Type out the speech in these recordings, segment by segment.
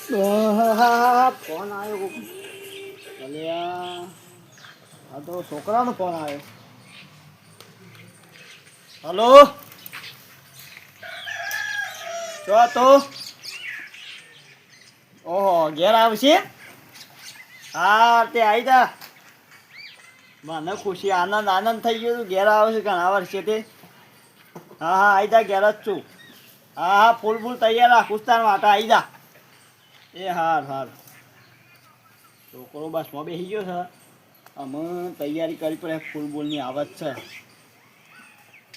Phone આવ્યો અલ્યા આ તો છોકરાનો ફોન આવ્યો. હલો જો તો ઓહો ઘેર આવશે. હા તે આવી જા મને ખુશી આનંદ થઈ ગયો તું ઘેર આવે છે ઘણા વર્ષે તે. હા આવી જા ઘેર જ છું. હા ફૂલ તૈયાર રાખ કુસ્તાર માટે આવી જા. એ હાર છોકરો બસમાં બેસી ગયો છે. અમે તૈયારી કરી પડે ફૂલની આવત છે.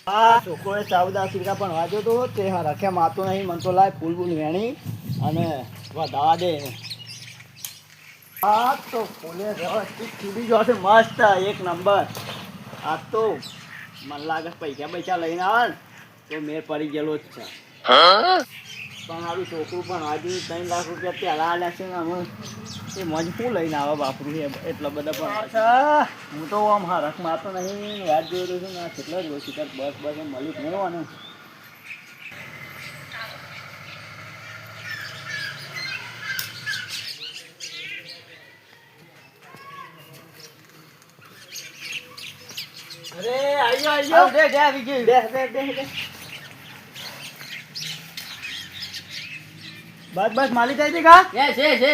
હા છોકરોએ ચાવદા સિરકા પણ વાંચ્યો તો તે રખે માતો નહીં મન તો લાય ફૂલ વેણી અને વધાવા દે. હા તો ફૂલે વ્યવસ્થિત ચૂડી જોશે મસ્ત એક નંબર. આ તો મને લાગે પૈસા લઈને આવે ને તો મેં પડી ગયેલો જ છે. પણ સારું છોકરું પણ હજુ 3 લાખ રૂપિયા પહેલાં આલ્યા છે ને અમે એ મજ શું લઈને આવે બાપરું એટલા બધા પણ હું તો આમ હરખમાં તો નહીં વાત જોઈ રહ્યો છું ને કેટલા જ શિકાર બસ મળી જ નહીં હોવાનું. અરે આયો દે આવી ગયું દે બસ માલિક આવી હતી કા? યસ હવે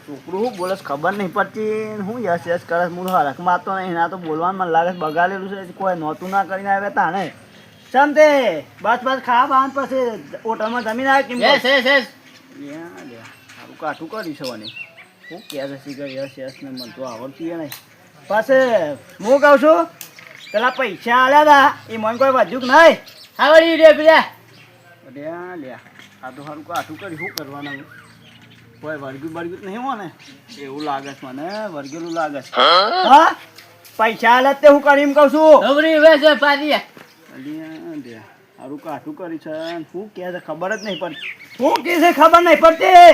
છોકરું શું બોલે ખબર નહીં પડતી. હું યસ કરે હું હરખ મારતો નહીં ના તો બોલવાનું મને લાગે બગાડેલું છે કોઈ નહોતું ના કરીને આવે તાને ચમ તે બસ ખાવા બાંધ પછી હોટલમાં જમીન આવે કેમ? સારું કાઠું કરીશું અને હું કહે છે શીખર યસ ને મને તો આવડતું નહીં. પછી હું કહું છું પેલા પૈસા આલ્યા હતા એ મને કોઈ વધ્યું કે નહીં? આવડી રે પેલા લ્યા આ તો સારું કાઠું કરી શું કરવાનું કોઈ વર્ગ્યું નહીં હો ને એવું લાગે છે મને વર્ગેલું લાગે છે. હા પૈસા આલ્યા તે હું કરી એમ કહું છું. સારું કાઠું કરી છે શું કહે છે ખબર જ નહીં પડતી. શું કહે છે ખબર નહીં પડતી.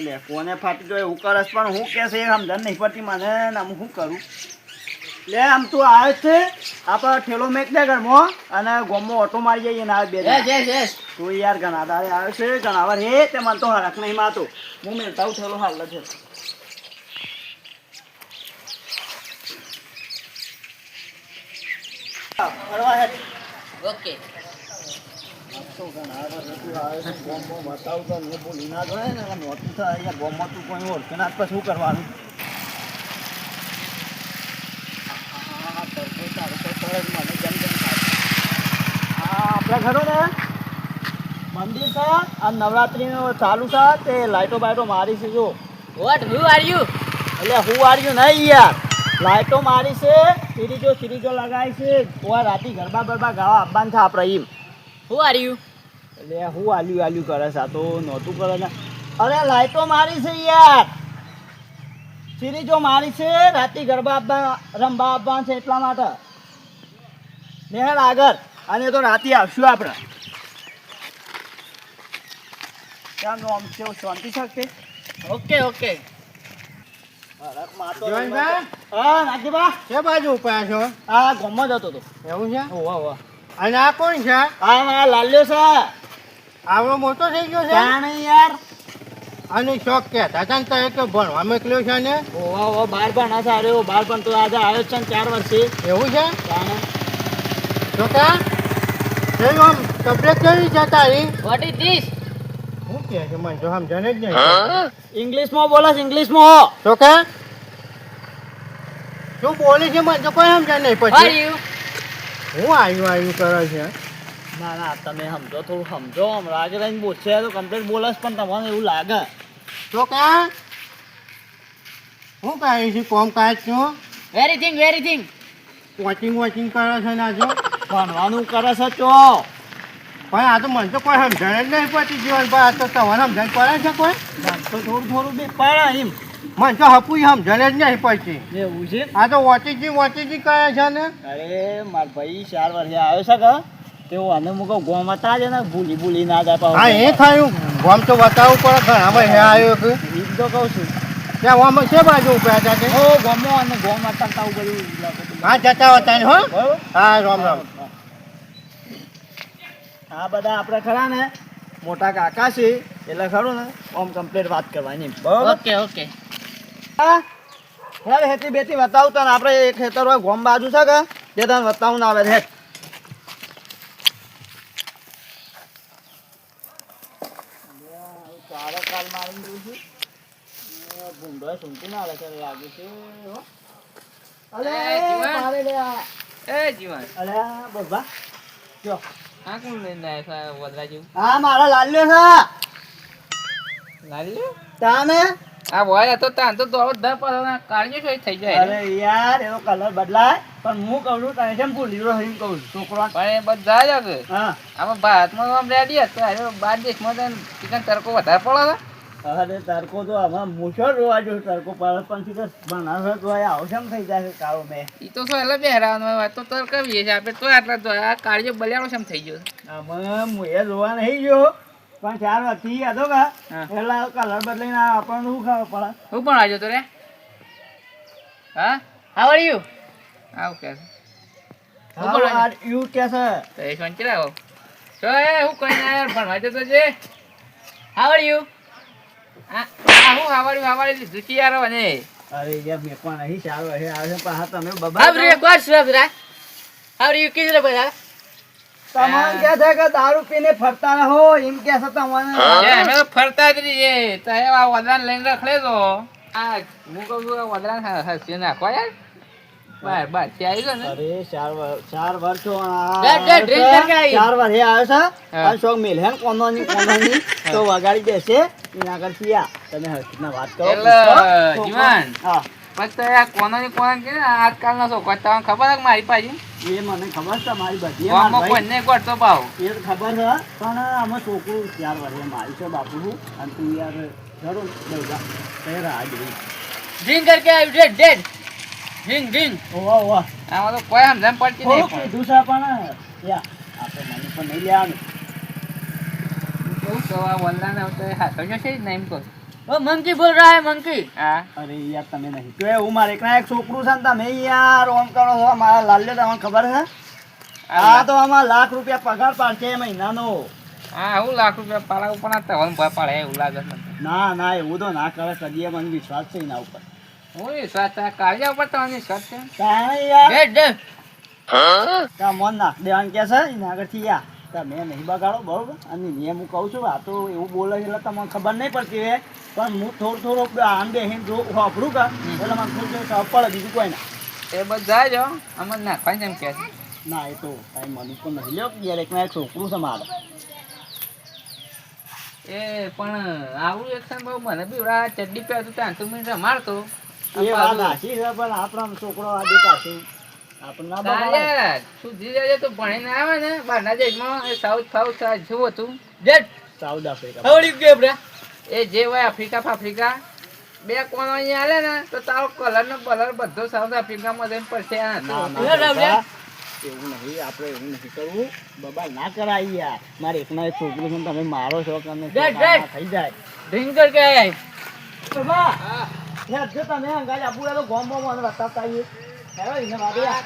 લે કોને ફાટી ગયો એવું કરસ પણ હું કે છે સમજણ નહીં પડતી મને આમ શું કરું. લે આમ તું આવે છે આપણે ઠેલો મેક દે ઘરમાં અને ગોમમાં ઓટો મારી જઈએ ને આવે બે તું યાર ઘણા દાડે આવે છે ઘણા હે તે મને તો હરખ નહીં માતો હું મેળતા હું ઠેલો હાલ છે. ઓકે ભૂલી ના જોડે ને નોતું થાય ગોમમાં તું કોઈ ઓળખે ના પછી શું કરવાનું. આપણા ઘરો ને મંદિર છે અને નવરાત્રીનું ચાલુ છે તે લાઇટો બાઇટો મારી છે જો. What who are you? એટલે હું વાળ્યું નહીં યાર લાઇટો મારી છે સિરીજો લગાવી છે કોઈ રાતી ગરબા ગાવા આવવાનું છે આપણે એમ. હુ આર યુ? એટલે હું આલ્યું કરે છે આ તો નહોતું કરે ને. અરે લાઇટો મારી છે યાર સિરીજો મારી છે રાતી ગરબા રમવા આવવાનું છે એટલા માટે. નેહર આગળ અને તો રાતે આવશું આપણે. ત્યાં આમ કેવું શાંતિ શકશે. ઓકે હા નાગજીબા કે બાજુ ઉપાય છો? આ ગામમાં જતો હતો. એવું છે? હોવા અને આ કોણ છે? હા મારા લાલ્યો છે. આવડો મોટો થઈ ગયો છે? ત્યાં નહીં યાર અને શોખ કે તાતા તો એક ભણવા મોકલ્યો છે ને? હોવા બાર પણ ના સારો બાર પણ તો આજે આવ્યો છે ને 4 વર્ષે. એવું છે? ત્યાં છોકરા એનું આમ તબિયત કેવી છે તારી? What is this? શું કહે છે મને તો સમજાને જ નહીં. ઇંગ્લિશમાં બોલે છે ઇંગ્લિશમાં. છોકરા શું બોલે છે મને તો કોઈ સમજાય નહીં આર પછી. યુ? હું આવ્યું કરે છે. ના તમે સમજો થોડું સમજો આમ રાગે રહીને બોલશે તો કમ્પ્લીટ બોલે છે પણ તમને એવું લાગે. છોકરા હું કહે છે કોમ કાજ છું વેરીથિંગ વોચિંગ કરે છે ને આજો ભણવાનું કરે છે ચો. પણ આ તો મને તો કોઈ સમજણ જ નહીં પડતી જીવન પર. આ તો તમારે સમજણ પડે છે કોઈ? તો થોડું બી પડે એમ. મને તો હપું સમજણ જ નહીં પડતી. એવું છે. આ તો વોચિંગ કરે છે ને. અરે માર ભાઈ 4 વર્ષે આવ્યો છે કે તેઓ અને મુકો ગોમ હતા જ ને ભૂલી ના જાય પાછો. હા એ ખાયું ગોમ તો બતાવવું પડે ઘણા ભાઈ આવ્યો કે ઈ તો કહું છું. ત્યાં આમાં છે બાજુ ઉભા હતા તે? ઓ ગોમો અને ગોમ હતા તાવ બધું. હા જતા હતા ને હો. બરાબર. હા રામ આ બધા આપણે ખરા ને મોટા કાકા છે એટલે ખરું ને આમ કમ્પ્લીટ વાત કરવાની બરોબર ઓકે ઓકે હા હેડ હેતી બેતી બતાવું તને આપણે એક ખેતર હોય ગોમ બાજુ છે કે તે તને બતાવું ના આવે હેડ ચારે કાલ મારી દઉં છું ભૂંડો સુનતી ના આવે ત્યારે લાગે છે હો. અલે એ જીવન. મારે લે આ. એ જીવન અલે આ બબ્બા જો આ કોણ લઈને આવ્યા છે વદરા જેવું હા મારા લાલ્યો છે લાલી તાને આ બોય હતો તાન તો દોડો દર પર કાળજી થઈ થઈ જાય અરે યાર એનો કલર બદલાય પણ હું કહું છું તને કેમ ભૂલી રહ્યો એમ કહું છું છોકરો પણ એ બધા જ હશે હા આમાં ભારતમાં આમ રેડી હતો અરે બાર દેશમાં તો ચિકન તડકો વધારે પડે અરે તડકો તો આમાં મૂછો જોવા જો તડકો પડે પણ સીધો બનાવે તો આવશે એમ થઈ જાય કાળો મેં એ તો શું એટલે બેહરાવાનો વાત તો તડકાવીએ છે આપણે તો આટલા તો આ કાળજો બલિયાળો છે એમ થઈ ગયો આમાં હું એ જોવા નહીં ગયો પણ ચાર હતી હતો કા હા. એટલે કલર બદલાઈને આપણને શું ખબર પડે હું પણ આવજો તો રે હા હાવ આર યુ આવ કે હું બોલો? હા યુ કે છે તો એ શાંતિ રાખો તો એ હું કહીને યાર ભણવા જતો છે હાવ આર યુ આ હું હાવાડી લીધું છે યાર અને અરે યાર મેં પણ નહીં સારું હે આવે છે પણ હા તમે બબા હાવ રે કોણ છે બરા હાવ યુ કીધું રે બધા તમને કે છે કે દારૂ પીને ફરતા રહો એમ કે છે તમને એ અમે તો ફરતા જ રહીએ તો એ આ વદરાને લઈને રખડે તો આ હું કહું છું આ વદરાને હસી નાખો યાર બાર ત્યાં આવી ગયો ને અરે ચાર વર્ષો ડેડ ડ્રિંક કરકે આવી. 4 વર્ષે આવ્યો છે હા. આ શોખ મેલ હે કોનોની તો વગાડી દેશે એના આગળ થયા તમે હર્ષિતના વાત કરો એટલે, પૂછો. જીવન. હા પછી તો આ કોનાની કોના કે આજકાલનો છોકરો તમને ખબર છે કે મારી પાસે એ મને ખબર છે મારી બધી ગામમાં કોઈને ગોઠતો ભાવ એ તો ખબર છે પણ આમાં છોકરું 4 વર્ષે મારી છે બાપુ અને તું યાર જરૂર દઉં તે રાહ જોઈ ડ્રિંક કરકે આવી ડેડ ડ્રિંક ઓવા ઓવા આમાં તો કોઈ સમજણ પડતી નહીં થોડુંક પણ કીધું છે પણ યા આપણે મને પણ નહીં લેવાનું કહું તો આ વલ્લાને હવે તો એ હાથો જશે જ ને એમ કહું ઓ મંકી બોલ રહા હે મંકી હા અરે યાર તમે નહીં તો હું મારે એકના એક છોકરું છે ને તમે યાર ઓમ કરો છો મારા લાલ્યો તમને ખબર છે આ તો આમાં લાખ રૂપિયા પગાર પાડશે મહિનાનો હા હું લાખ રૂપિયા પાડા ઉપર ના તવન ભય પાડે એવું લાગે છે ના ના એવું તો ના કરે કદીએ મને વિશ્વાસ છે એના ઉપર હું વિશ્વાસ છે કાળજા ઉપર તમને વિશ્વાસ છે તાણે યાર ડેડ તા મન નાખ દેવાનું કે છે એના આગળથી યા તમે નહીં બગાડો બરોબર અને નિયમ હું કહું છું આ તો એવું બોલે છે એટલે તમને ખબર નહીં પડતી હોય પણ હું થોડું આંબે હિન જો વાપરું કા એટલે મને થોડું ખબર પડે બીજું કોઈ ના એ બધા જ અમને નાખવાની એમ કે છે ના એ તો કાંઈ મને તો નહીં લ્યો યાર એકના એક છોકરું છે મારે એ પણ આવું એક્શન બહુ મને બી ઓલા ચડ્ડી પહેરતું ત્યાં તો મને રમાડતો એ વાત સાચી છે પણ આપણો છોકરો આજે પાછું આપણને ના બગાડે. યાર સુધી જાય તો ભણીને આવે ને બહારના દેશમાં એ સાઉથ ફાઉથ શું હતું જેટ સાઉથ આફ્રિકા હવડી ગયો બ્રા એ જે હોય આફ્રિકા બે કોનો અહીંયા આલે ને તો તારો કલર નો બલર બધો સાઉથ આફ્રિકામાં જઈને પડશે ના, ના, બાબા, એવું નહીં આપણે એવું નહીં કરવું બાબા ના કરાય યાર મારે એકના એક છોકરું છે ને તમે મારો છો કે અમે ડેડ, ના ડેડ. થઈ જાય ડ્રિંક કરકે આય બાબા યાર જો તમે અંગાજ આપું તો ગોમ બોમ અને બતાવતા આવીએ હેરો એને વાગે યાર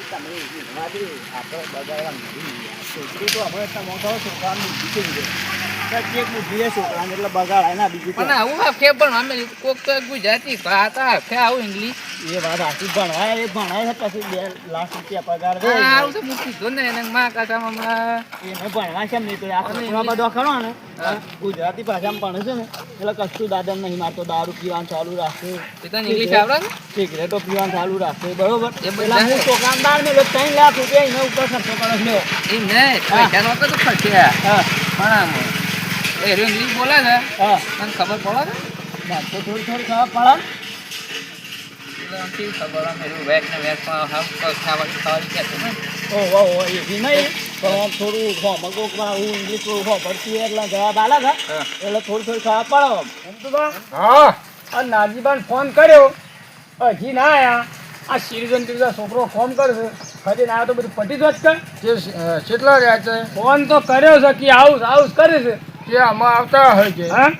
તમે વાગે આપણે બગાડવા નહીં યાર છોકરી તો આપણે તમે કહો છોકરાને બુદ્ધિ છે એક બુદ્ધિ છે છોકરાને એટલે બગાડાય ના બીજું પણ આવું આખે પણ અમે કોક તો ગુજરાતી ભાતા આખે આવું ઇંગ્લિશ એ વાત સાચી ભણાય છે પછી 2 લાખ રૂપિયા પગાર દે આવું તો મૂકી દો ને એને માં કાકામાં એને ભણવા કેમ નહીં તો આ છોકરો બધો ખરો ને ગુજરાતી ભાષામાં ભણે છે ને એટલે કશું દાદા નહીં મારતો દારૂ પીવાનું ચાલુ રાખે એ તો ઇંગ્લિશ આવડે ને સિગરેટો પીવાનું ચાલુ રાખે બરોબર એ બધા પેલા હું દુકાનદાર ને 3 લાખ રૂપિયા એના ઉપર ખર્ચો કરે છે એમ નહીં પૈસા નહોતો તો ખર્ચ્યા હા પણ આમ એ ઇંગ્લિશ બોલે છે હા મને ખબર પડે છે ના તો થોડી ખબર પડે એટલે આમ કેવી ખબર આમ એનું વેક ને વેક પણ ખાવાની કે છે ને ઓહો એવી નહીં પણ આમ થોડું મગોકમાં હું ઇંગ્લિશ પડતી એટલે જવાબ આલે છે એટલે થોડી ખબર પડે એમ તો હા આ નાજીબાન ફોન કર્યો હજી ના આયા આ સિરીઝન છોકરો ફોન કરશે હજી ના આવ્યો તો બધું પટી જ કર કેટલા રહ્યા છે ફોન તો કર્યો છે કે આવું કરે છે કે આમાં આવતા હોય છે હા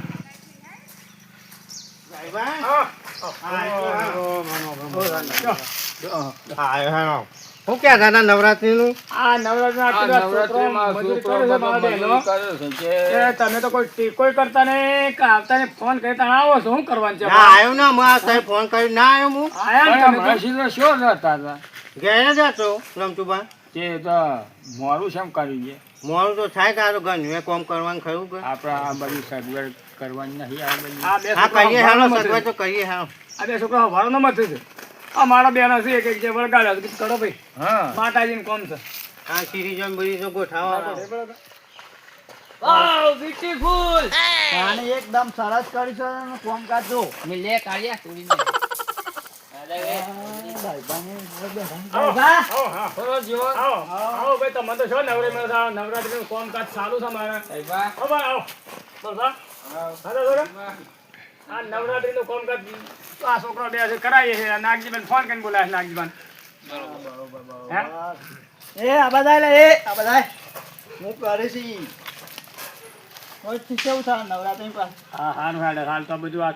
હું ક્યાં દાદા નવરાત્રીનું આ નવરાત્રીના આટલા છોકરો મજૂરી કરે છે મારા બહેનો. એ તમે તો કોઈ ટીકોય કરતા નહીં કે આવતા ને ફોન કરી તમે આવો છો શું કરવાનું છે? ના આવ્યો ને હમણાં સાહેબ ફોન કરી ના આવ્યો હું આયા ને તમે તો? ઘેર જ હતો રમતુબા મોરું શેમ કર્યું છે? મોડું તો થાય તારું ઘર કોમ કરવાનું ખરું કે આપણે આ બધું સગવડ કરવાની નહીં. આ બધી હા કરીએ હાલો સગવડ તો કરીએ હાલો આ બે છોકરા હવારો ન મત છે. આ મારા બેન હશે એક જે વળગાડ્યા છે કરો ભાઈ. હા માતાજીને કોમ છે. આ સિરીઝન બરીઝન ગોઠાવા વાવ બ્યુટીફુલ આને એકદમ સરસ કરી છે અને કામકાજ જો મે લે કાઢ્યા તોડીને આવો ભાઈ તમે તો છો નવરાત્રીનું કામકાજ સારું છે મારે. આવો ભાઈ આવો. બોલ બા. આ નવરાત્રીનું કામકાજ આ છોકરો બે છે કરાવીએ છે. નાગજીબેન ફોન કરીને બોલાવે છે નાગજીબેન. હે? એ આ બધા લે એ આ બધા હું કરે છે કોઈ થી કેવું થાય નવરાત્રી પાસે હા હાલ તો બધું આ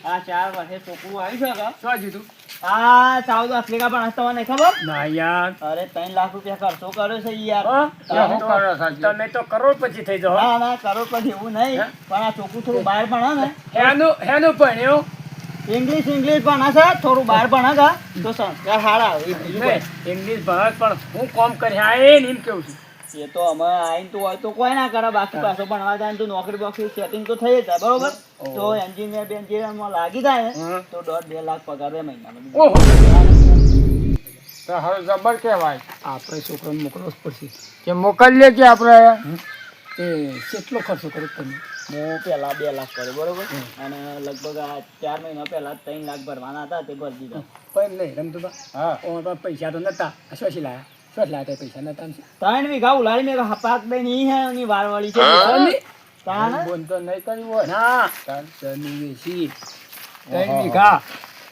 આ 4 વર્ષે છોકરું આવ્યું છે શું જીતું? આ 14 આફ્રિકા પણ હસતા નહીં ખબર ના યાર અરે 3 લાખ રૂપિયા ખર્ચો કર્યો છે યાર તમે તો કરોડપતિ થઈ જાઓ. ના ના કરોડપતિ એવું નહીં પણ આ છોકરું થોડું બહાર ભણે ને હેનું ભણ્યું? ઇંગ્લિશ ભણે છે થોડું બહાર ભણે છે તો સંસ્કાર સારા આવે બીજું કોઈ. ઇંગ્લિશ ભણત પણ હું કોમ કર્યા એમ કેવું છું. એ તો અમે આઈને તો હોય તો કોઈ ના કરે બાકી પાછો ભણવા જાય ને તો નોકરી બોકરી સેટિંગ તો થઈ જ જાય બરોબર તો એન્જિનિયર બેન્જિનિયરમાં લાગી જાય ને તો 1.5-2 લાખ પગાર રહે મહિનાનો. ઓહો તો હવે જબર કહેવાય. આપણે છોકરાને મોકલવો જ પડશે. કે મોકલીએ કે આપણે એ કેટલો ખર્ચો કર્યો તમે? હું પહેલા 2 લાખ કર્યો બરોબર અને લગભગ આ 4 મહિના પહેલા 3 લાખ ભરવાના હતા તે ભરી દીધા. પણ નહીં રમતું હા પૈસા તો નતા શું લાયા? શું લાયા પૈસા નતા? 3 વીઘા ઉલાડી મેં પાક દઈ ની હે ની વારવાળી છે તાને બોન તો નહીં કર્યું હોય ના તાની વેસી 3 વીઘા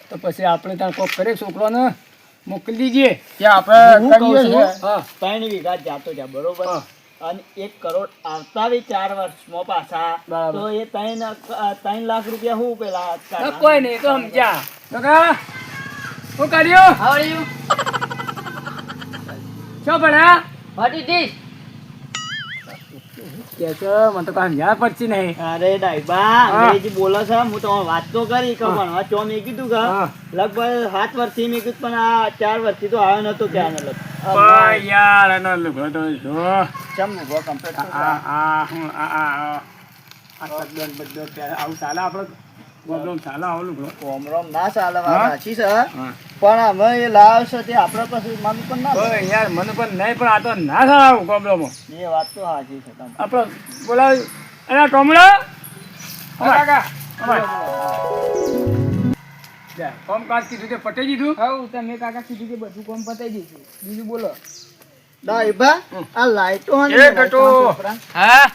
તો પછી આપણે ત્યાં કોક કરે છોકરોને મોકલી દીજે કે આપણે કરીએ છીએ. હા 3 વીઘા જાતો જા બરોબર અને 1 કરોડ આવતા 4 વર્ષમાં પાછા તો એ 3 લાખ રૂપિયા હું પેલા કોઈ નહીં તો સમજ્યા કાકા શું કર્યો? હાઉ આર યુ શું ભણ્યા? વોટ ઇઝ ધીસ કે છે મને તો કાંઈ સમજ્યા પડતી નહીં. અરે ડાઈબા અંગ્રેજી બોલે છે હું તો વાત તો કરી કે ભણવા ચો મેં કીધું કે લગભગ 7 વર્ષથી મેં કીધું પણ આ 4 વર્ષથી તો આવ્યો નતો ક્યાં ને પણ યાર એનો લુગડો તો જો ચમ ઉભો કમ્પ્લીટ તદ્દન બધો આવું ચાલે આપણે પ્રોબ્લેમ ચાલે આવું લુગડો કોમરોમ ના ચાલે વાત સાચી છે પણ અમે એ લાવશે તે આપણે પછી મન પણ ના પણ યાર મને પણ નહીં પણ આ તો ના ચાલે આવું પ્રોબ્લેમ. એ વાત તો સાચી છે તમે આપણે બોલાવ અરે ટોમડા કાકા કામકાજ કીધું તે પતાઈ દીધું? હાઉ તમે કાકા કીધું કે બધું કામ પતાઈ દીધું. બીજું બોલો. ડાઈબા આ લાઈટો હે એ ગટો. હા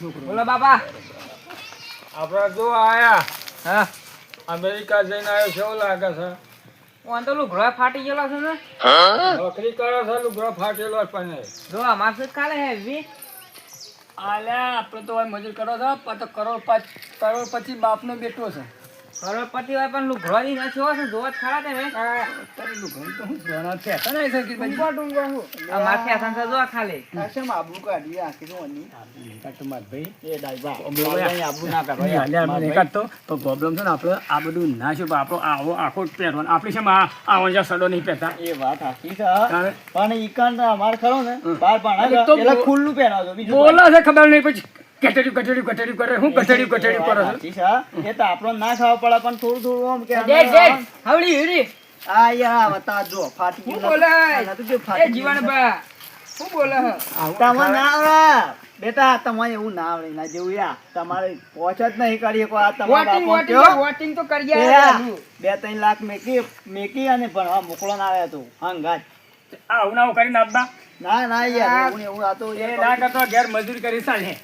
છોકરો બોલો બાપા. આપણે જો આયા હા અમેરિકા જઈને આવ્યો કેવું લાગે છે? ઓન તો લુગડો ફાટી ગયેલો છે ને નોકરી કરે છે લુગડો ફાટેલો પણ જો અમાર તો કાલે હેવી આલ્યા આપણે તો હવે મજૂર કરો છો પણ તો કરોડપતિ બાપનો બેટો છે. કરોડપતિ હોય પણ લુગડો ની નથી હોય છે જોવા જ ખરા તમે અત્યારે લુગડો તો હું જોવાના છે તો નહીં સર કે અમાર ફેશન છે જો ખાલી આશમ આબુ કાઢી આખી નો ની તમાર ભાઈ એ ડાઈબા બોલો આબુ ના કાઢો આલ્યા મને કાઢતો તો પ્રોબ્લેમ છે ને આપણે આ બધું ના છે આપણો આવો આખો પહેરવાનો આપણે છે આવો જ્યાં સડો નહીં પહેરતા એ વાત સાચી છે પણ ઈકન અમાર ખરો ને બાર પણ એટલે ખુલ્લું પહેરાવજો બીજું બોલો છે ખબર નહીં પછી ગટડ્યું કરે હું ગટડ્યું કરે સાચી છે એ તો આપણો ના ખાવા પડે પણ થોડું થોડું આમ કે ડેડ ડેડ હાવડી હીરી આ યાર બતા જો ફાટી હું ગયું બોલે એ જીવન બા હું બોલે તમે ના આવડે બેટા તમારે એવું ના આવડે ના જેવું યાર તમારે પહોંચ જ નહીં કરી શકો આ તમારા વોટિંગ બાપો વોટિંગ તો કરી આયા 2-3 લાખ મેકી અને ભણવા મોકલો ના આવ્યા તું હંગાત આવું ના કરીને આપવા ના યાર એવું આ તો એ ના કરતો ઘેર મજૂરી કરી ચાલે.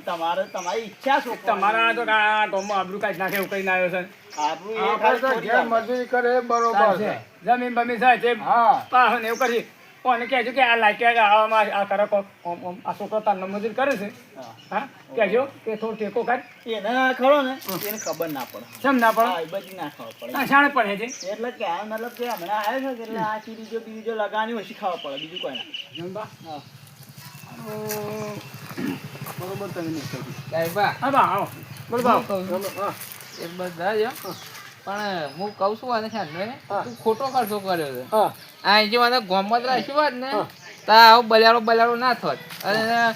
તમારે તમારી ઈચ્છા શું તમારા તો ગામમાં આબરૂ કાઢી નાખે એવું કરીને આવ્યો છે. આબરૂ એ ખાલી થોડી વાત. મજૂરી કરે બરોબર છે. જમીન બમીન થાય તે પાહન એવું કરી કોને કહેજો કે આ લાગ્યા આવામાં આ કરે આ છોકરો તાર મજૂરી કરે છે હા. હા કહેજો કે થોડો ટેકો કાઢ એને ખરો ને એને ખબર ના પડે કેમ ના પડે હા, એ બધી ના ખબર પડે આ શાણે પડે છે એટલે કે આ મતલબ કે હમણાં આવ્યો છે કે એટલે આ ચીરીજો બીજો લગાવવાની ઓછી ખાવા પડે બીજું કોઈ ના જમવા હા. બરોબર તમે નહીં કહ્યું સાહેબા હા બા આવો બરોબર આવો. હું કહું છું. હા એક બધા જ પણ હું કહું છું આને સાંજનો હા. તું ખોટો ખર્ચો કર્યો છે હા આ જે મને ગોમત રાખ્યું હોત ને હા. તો આવો બલાડો ના થોત અને આ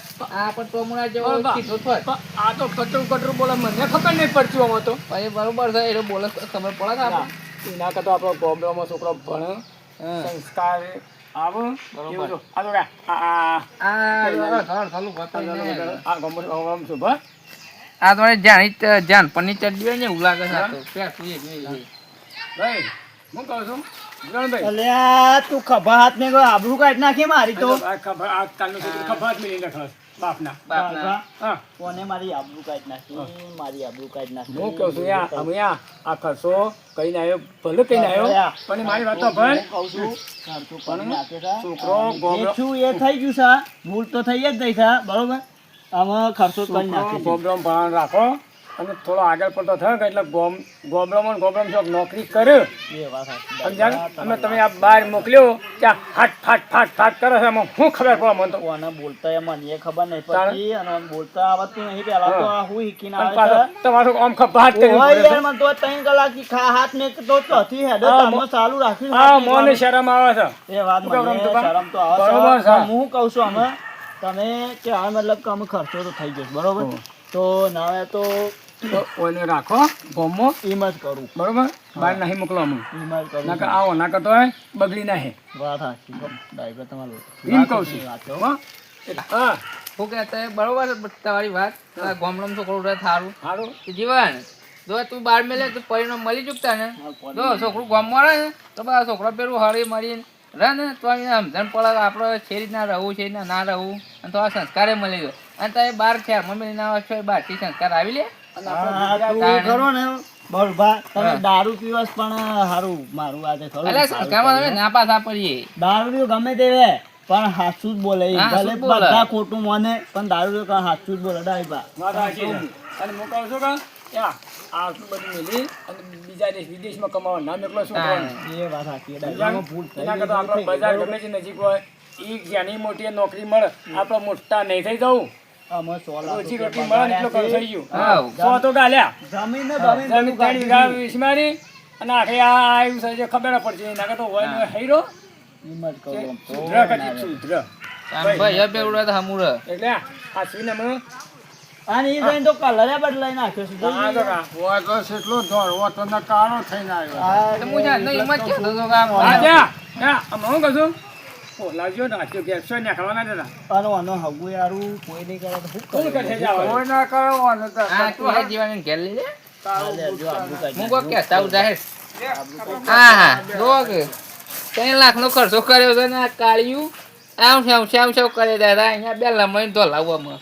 પણ ટોમુના જેવો બા. કીધો થોત પણ આ તો કટરું બોલે મને ખબર નહીં પડતી આમાં તો પછી બરોબર છે એ બોલે તો ખબર પડે કે આપણે એના કરતા આપણો પ્રોબ્લેમમાં છોકરો ભણે હા. સંસ્કાર આવો બરોબર. એવું જો આ તો આ આ આ ગમત છું બસ આ તમારે જાન પરની ચડ્ડી હોય ને એવું લાગે છે આ તો. પેટું એ જોઈ. ભાઈ હું કહું છું જીવનભાઈ એટલે આ તું ખભા હાથ ને કોઈ આબરૂ કાઢી નાખી મારી તો આ ખબર આ કાલનું છોકરું ખબર જ મિલી નાખે બાપના બાપના. હા કોને મારી આબરૂ કાઢી નાખી મારી આબરૂ કાઢી નાખી હું કહું છું યા અમે આ ખર્ચો કહીને આવ્યો ભલે કહીને આવ્યો પણ મારી વાત તો ભાઈ હું કહું છું ખર્ચો કરી નાખે છે. છોકરો અને ગોબરો- જે છું એ થઈ ગયું છે ભૂલ તો થઈ જ ગઈ છે બરોબર આમાં ખર્ચો કરી નાખે છે. ગોબરામ ભાન રાખો અને થોડો આગળ પડતો થયો કે એટલે ગોબરામ જો નોકરી કર્યો એ વાત સાચી. સમજાણ અમે તમે આ બહાર મોકલ્યો ત્યાં ફાટ કરે છે એમાં શું ખબર પડે મને તો કોને બોલતા એ મને ખબર નહીં તારે? પડતી અને આમ બોલતા આવડતું નહીં પેલા તો આ હું શીખીને અને આવે પાછો છે તમારું આમ ખભાટ કરી ઓય પડે યાર મને તો 3 કલાક થી હાથ ને તો ચોથી હેડો હા, તમે ચાલુ રાખ્યું હા મને શરમ આવે છે એ વાત શું મને કહું રમતુભા? શરમ તો આવે બરોબર છે છે. પણ હું કહું છું અમે તમે કે આ મતલબ કે અમે ખર્ચો તો થઈ જશે બરોબર હમ. તો ના તો તો ઓને રાખો ગોમમાં એમ જ કરું બરોબર બહાર નહીં મોકલો અમે એમ જ કરું નકર આવો ના કરતો હોય બગડી નાહે વાત સાચી ડાયરેક્ટ તમારું એમ કહું છું વાત કહું. હો? હા હું કહેતા બરોબર છે તમારી વાત આ ગામડામાં છોકરું રહે થારું સારું જીવન જો તું બાર મેલે તો પરિણામ મળી ચૂકતા ને જો છોકરું ગામમાં રહે ને તો બધા છોકરો પેલું હળી મળીને રહે ને તો એને સમજણ પડે કે આપણે છે રીતના રહવું છે રીતના ના રહવું અને તો આ સંસ્કારે મળી ગયો અને તારે બાર શહેરમાં મેળીને આવો છો એ બહારથી સંસ્કાર આવી લે અને હા, આપણે તું ખરો ને બરોબર તમે હા. દારૂ પીવસ પણ સારું મારું આજે ખરું એટલે સંસ્કારમાં તમે ના પાછા પડીએ દારૂ પીવું ગમે તેવે પણ હાચું જ બોલે એ. હાચું ભલે જ બોલે. બધા ખોટું માને પણ દારૂ પીવું હાચું જ બોલે ડાયબા વાત સાચી છે. અને હું કહું છું કે યા આ આટલું બધું મિલી અને બીજા વિદેશમાં કમાવા ના મેકલો શું કરવાનું? એ વાત સાચી સમજાણ? ડાયબામાં ભૂલ થઈ એના ગઈ, કરતાં ભૂલ આપણો થઈ બજાર ગઈ, ગમે તે નજીક હોય ઈ જેની મોટી નોકરી મળે આપણે મોટા નહીં થઈ જવું આમાં 100 લાખ રોજી રૂપિયા રોટી મળે ને એટલો પગાર ખર્ચ થઈ ગયું હાવ. 100 તો ગાલ્યા જમીન ને જમીન બમીન બધું 3 વીઘા કાઢી વીસમારી અને આખરે આ આવ્યું છે જે ખબર પડશે એના કરતાં હોય ને હોય હૈરો દીધું. એમ જ કહું આમ તો. સુધરા કદી સુધરા ભાઈ એ બેવડે તો હમું રહે. એટલે આ સ્વીને અમે અને ઈ જઈને તો કલરે બદલાઈ નાખ્યો છે આ તો કા હોય તો કેટલો ધોળવો તો ન કાળો થઈને આવ્યો તો હું જાણતો એમ જ કહેતો હતો કે આ રાજા હા આમ હું કહું છું ઓ લાવજો ને આજો ગેસ ને ખાવાના દેતા અને આનો હગું યારું કોઈ નહીં કરે તો શું કોણ કરે? કરશે જાવ કોઈ ના કરવાનો તો આ તું હે જીવાને ઘેર લઈ લે. હા, લે, જો આબરૂ કાઢી હું કોઈ કહેતા હું જાહેર. હા જો કે 3 લાખનો ખર્ચો કર્યો છે ને આ કાળિયું આમ શાવ કરે દાદા અહીંયા બે લમણી ધોલાવવામાં